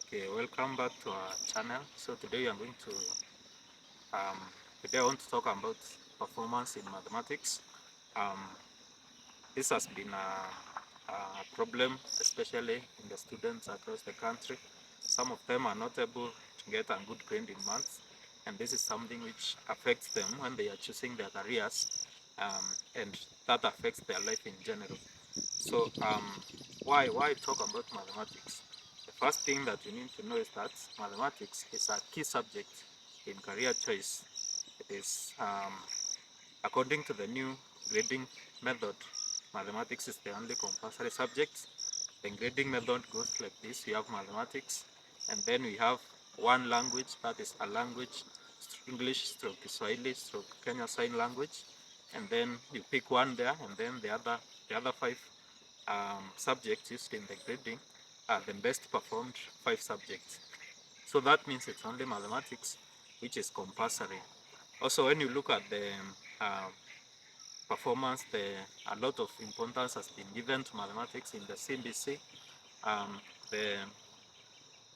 Okay, welcome back to our channel. So today I'm going to um, today I want to talk about performance in mathematics. Um, this has been a problem, especially in the students across the country. Some of them are not able to get a good grade in maths, and this is something which affects them when they are choosing their careers, and that affects their life in general. So why talk about mathematics? The first thing that you need to know is that mathematics is a key subject in career choice. It is according to the new grading method, mathematics is the only compulsory subject. The grading method goes like this: we have mathematics, and then we have one language, that is a language, English stroke Kiswahili stroke Kenya Sign Language, and then you pick one there, and then the other five subjects used in the grading are the best performed five subjects. So that means it's only mathematics which is compulsory. Also, when you look at the um, performance, a lot of importance has been given to mathematics in the CBC. Um, the,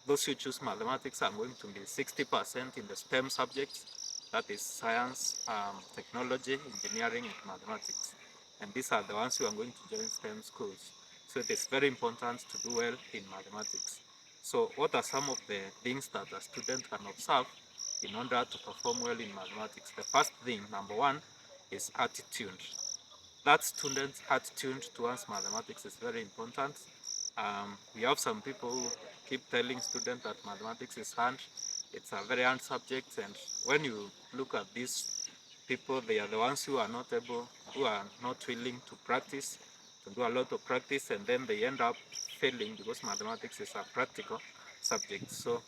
those who choose mathematics are going to be 60% in the STEM subjects, that is science, technology, engineering, and mathematics. And these are the ones who are going to join STEM schools. So it is very important to do well in mathematics. So what are some of the things that a student can observe in order to perform well in mathematics? The first thing, number one, is attitude. That student's attitude towards mathematics is very important. We have some people who keep telling students that mathematics is hard. It's a very hard subject, and when you look at these people, they are the ones who are not able, who are not willing to practice, to do a lot of practice, and then they end up failing because mathematics is a practical subject. So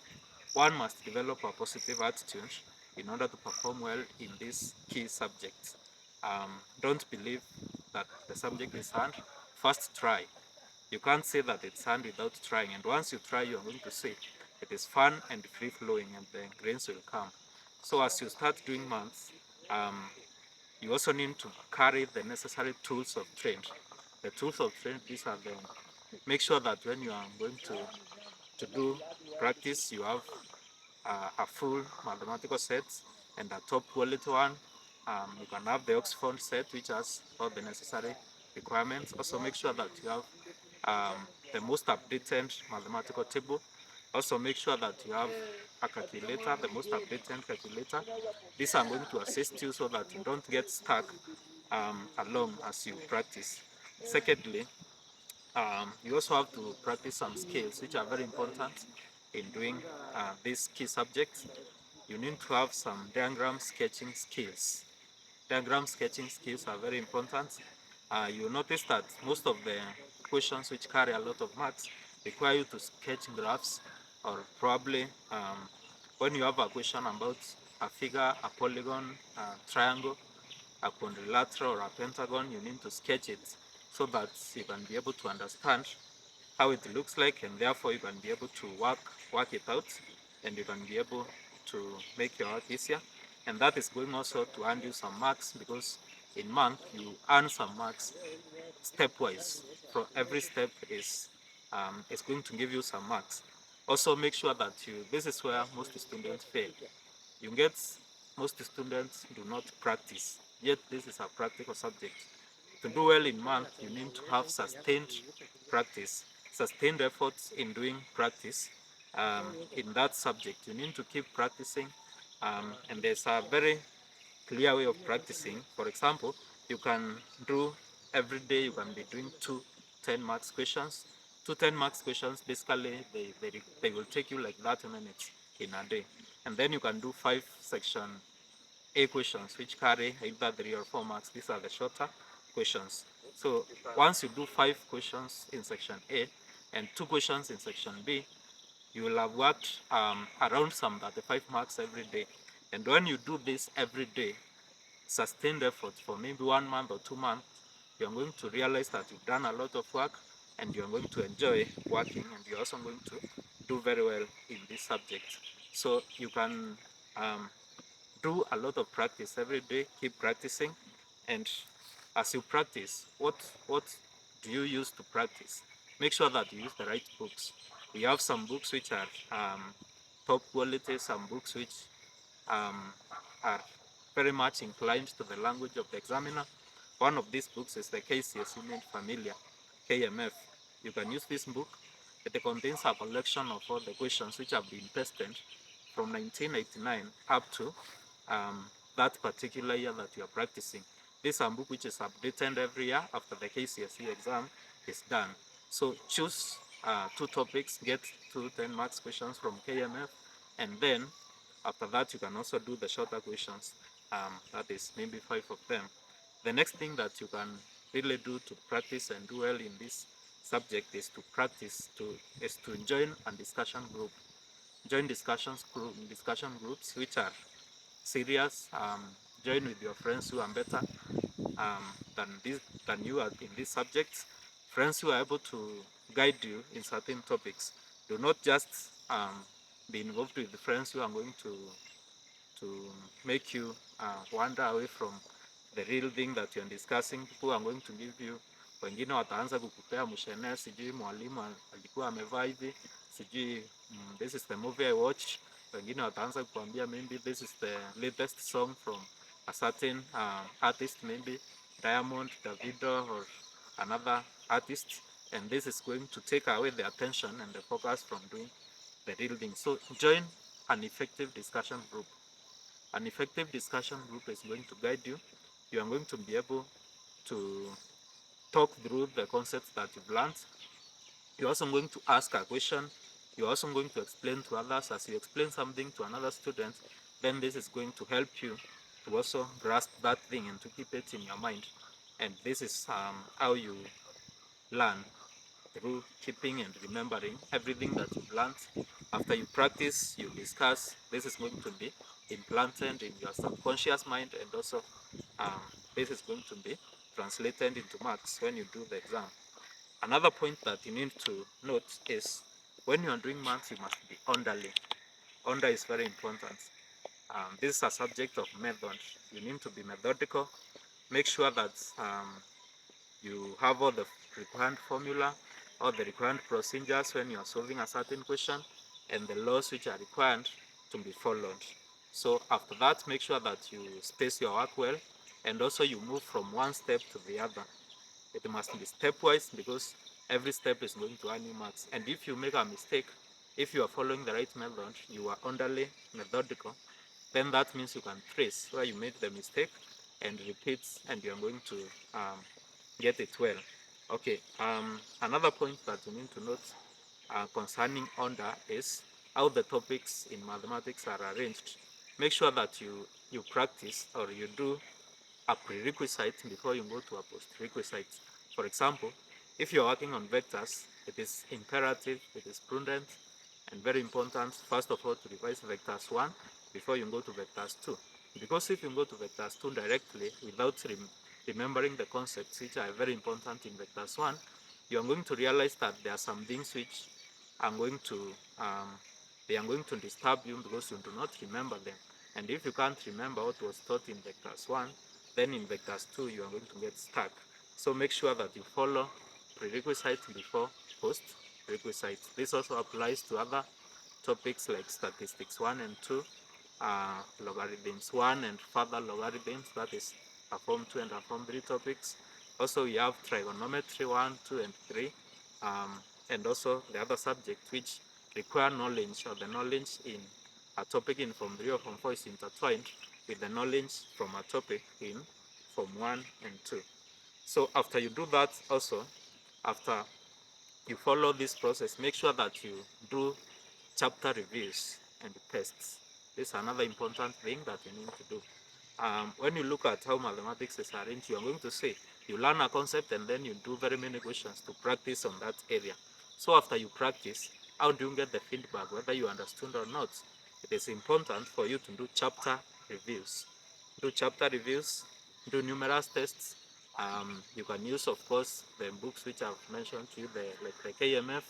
one must develop a positive attitude in order to perform well in these key subjects. Don't believe that the subject is hard. First try. You can't say that it's hard without trying. And once you try, you're going to see it is fun and free flowing, and the grains will come. So as you start doing maths, um, you also need to carry the necessary tools of trade. The tools of trade, these are the, make sure that when you are going to do practice, you have a full mathematical set and a top quality one. You can have the Oxford set, which has all the necessary requirements. Also make sure that you have the most updated mathematical table. Also make sure that you have a calculator, the most updated calculator. These are going to assist you so that you don't get stuck along as you practice. Secondly, you also have to practice some skills which are very important in doing these key subjects. You need to have some diagram sketching skills. Diagram sketching skills are very important. You'll notice that most of the questions which carry a lot of marks require you to sketch graphs, or probably when you have a question about a figure, a polygon, a triangle, a quadrilateral, or a pentagon, you need to sketch it so that you can be able to understand how it looks like, and therefore you can be able to work it out, and you can be able to make your work easier. And that is going also to earn you some marks, because in math you earn some marks stepwise. For every step is going to give you some marks. Also make sure that this is where most students fail. You get, most students do not practice, yet this is a practical subject. To do well in math, you need to have sustained practice, sustained efforts in doing practice in that subject. You need to keep practicing, and there's a very clear way of practicing. For example, you can do every day, you can be doing two 10 marks questions. Two 10 marks questions, basically, they will take you like 30 minutes in a day. And then you can do 5 section A questions, which carry either 3 or 4 marks. These are the shorter questions. So once you do 5 questions in section A and 2 questions in section B, you will have worked around some 35 marks every day. And when you do this every day, sustained effort for maybe 1 month or 2 months, you're going to realize that you've done a lot of work, and you're going to enjoy working, and you're also going to do very well in this subject. So you can do a lot of practice every day, keep practicing, and as you practice, what do you use to practice? Make sure that you use the right books. We have some books which are top quality, some books which um, are very much inclined to the language of the examiner. One of these books is the KCSE made familiar, KMF. You can use this book. It contains a collection of all the questions which have been tested from 1989 up to um, that particular year that you are practicing. This is a book which is updated every year after the KCSE exam is done. So choose two topics, get two 10 marks questions from KMF, and then after that you can also do the shorter questions. That is maybe 5 of them. The next thing that you can really do to practice and do well in this subject is to join a discussion group. Join discussion groups which are serious. Join with your friends who are better um, than this than you are in these subjects. Friends who are able to guide you in certain topics. Do not just be involved with the friends who are going to make you wander away from the real thing that you're discussing. People are going to give you, wengine wataanza kukupea mshene, sijui mwalimu alikuwa amevaa hivi, sijui this is the movie I watched. Wengine wataanza kuambia maybe this is the latest song from a certain artist, maybe Diamond, Davido, or another artist, and this is going to take away the attention and the focus from doing the real thing. So join an effective discussion group. An effective discussion group is going to guide you. You are going to be able to talk through the concepts that you've learned. You're also going to ask a question. You're also going to explain to others. As you explain something to another student, then this is going to help you to also grasp that thing and to keep it in your mind. And this is how you learn, through keeping and remembering everything that you've learned. After you practice, you discuss, this is going to be implanted in your subconscious mind, and also um, this is going to be translated into marks when you do the exam. Another point that you need to note is when you are doing maths, you must be orderly. Order is very important. This is a subject of method. You need to be methodical. Make sure that you have all the required formula, all the required procedures when you are solving a certain question, and the laws which are required to be followed. So after that, make sure that you space your work well, and also you move from one step to the other. It must be stepwise, because every step is going to earn you marks. And if you make a mistake, if you are following the right method, you are orderly, methodical, then that means you can trace where you made the mistake and repeat, and you're going to get it well. Okay, another point that you need to note concerning order is how the topics in mathematics are arranged. Make sure that you practice, or you do a prerequisite before you go to a post-requisite. For example, if you're working on vectors, it is imperative, it is prudent, and very important, first of all, to revise vectors 1 before you go to vectors 2. Because if you go to vectors 2 directly without remembering the concepts which are very important in vectors 1, you are going to realize that there are some things which are going to um, they are going to disturb you because you do not remember them. And if you can't remember what was taught in vectors 1, then in vectors 2 you are going to get stuck. So make sure that you follow prerequisite before post-requisite. This also applies to other topics like statistics 1 and 2, logarithms 1 and further logarithms, that is a form 2 and a form 3 topics. Also we have trigonometry 1, 2 and 3, and also the other subject which require knowledge, or the knowledge in a topic in form 3 or form 4 is intertwined with the knowledge from a topic in form 1 and 2. So after you do that, also after you follow this process, make sure that you do chapter reviews and tests. This is another important thing that you need to do. When you look at how mathematics is arranged, you are going to say you learn a concept and then you do very many questions to practice on that area. So after you practice, how do you get the feedback whether you understood or not? It is important for you to do chapter reviews. Do chapter reviews, do numerous tests. You can use, of course, the books which I've mentioned to you, like the KMF.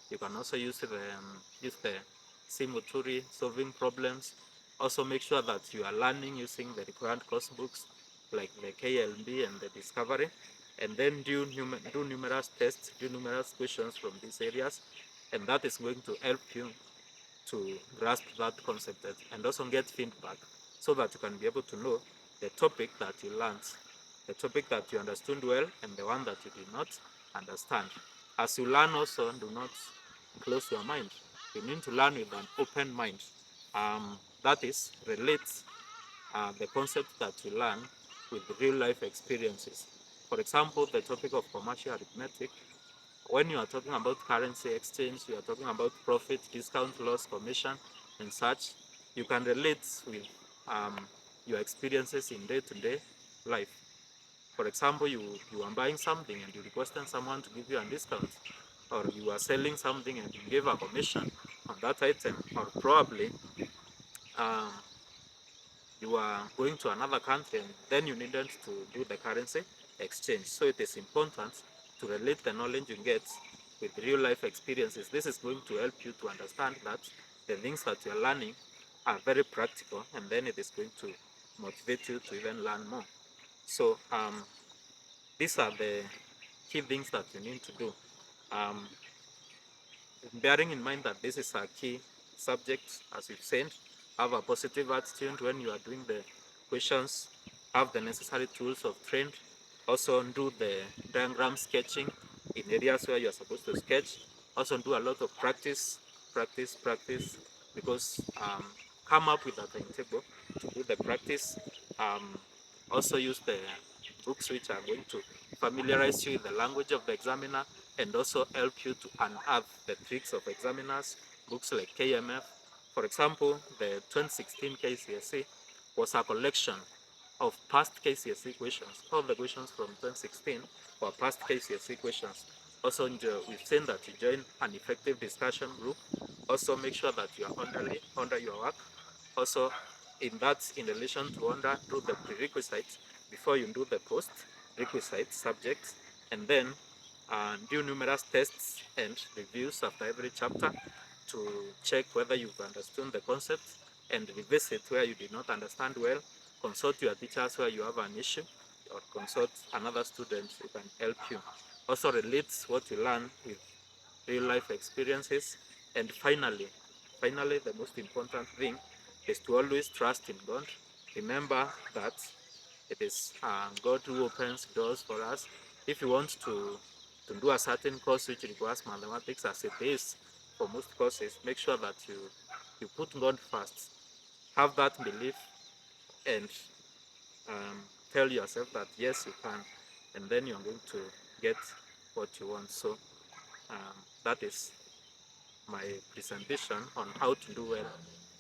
You can also use the Simuturi solving problems. Also make sure that you are learning using the required course books like the KLB and the Discovery, and then do numerous tests, do numerous questions from these areas, and that is going to help you to grasp that concept and also get feedback so that you can be able to know the topic that you learned, the topic that you understood well, and the one that you did not understand. As you learn also, do not close your mind. You need to learn with an open mind. That is, relate the concept that you learn with real life experiences. For example, the topic of commercial arithmetic, when you are talking about currency exchange, you are talking about profit, discount, loss, commission, and such, you can relate with um, your experiences in day-to-day life. For example, you are buying something and you requested someone to give you a discount, or you are selling something and you give a commission on that item, or probably um, you are going to another country and then you needed to do the currency exchange. So it is important to relate the knowledge you get with real life experiences. This is going to help you to understand that the things that you are learning are very practical, and then it is going to motivate you to even learn more. So these are the key things that you need to do. Um, Bearing in mind that this is a key subject, as we've said, have a positive attitude when you are doing the questions, have the necessary tools of trained, also do the diagram sketching in areas where you are supposed to sketch, also do a lot of practice, because come up with a timetable to do the practice. Also use the books which are going to familiarize you with the language of the examiner and also help you to unearth the tricks of examiners, books like KMF. For example, the 2016 KCSE was a collection of past KCSE questions. All the questions from 2016 were past KCSE questions. Also, we've seen that you join an effective discussion group. Also, make sure that you are under your work. Also, in relation to do the prerequisites before you do the post requisite subjects, and then do numerous tests and reviews after every chapter to check whether you've understood the concept, and revisit where you did not understand well. Consult your teachers where you have an issue, or consult another student who can help you. Also relate what you learn with real life experiences. And finally, the most important thing is to always trust in God. Remember that it is God who opens doors for us. If you want to do a certain course which requires mathematics, as it is for most courses, make sure that you put God first. Have that belief, and um, tell yourself that yes, you can, and then you're going to get what you want. So that is my presentation on how to do well,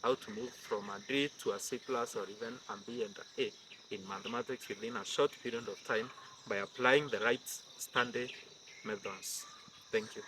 how to move from a D to a C plus, or even a B and an A in mathematics within a short period of time by applying the right standard methods. Thank you.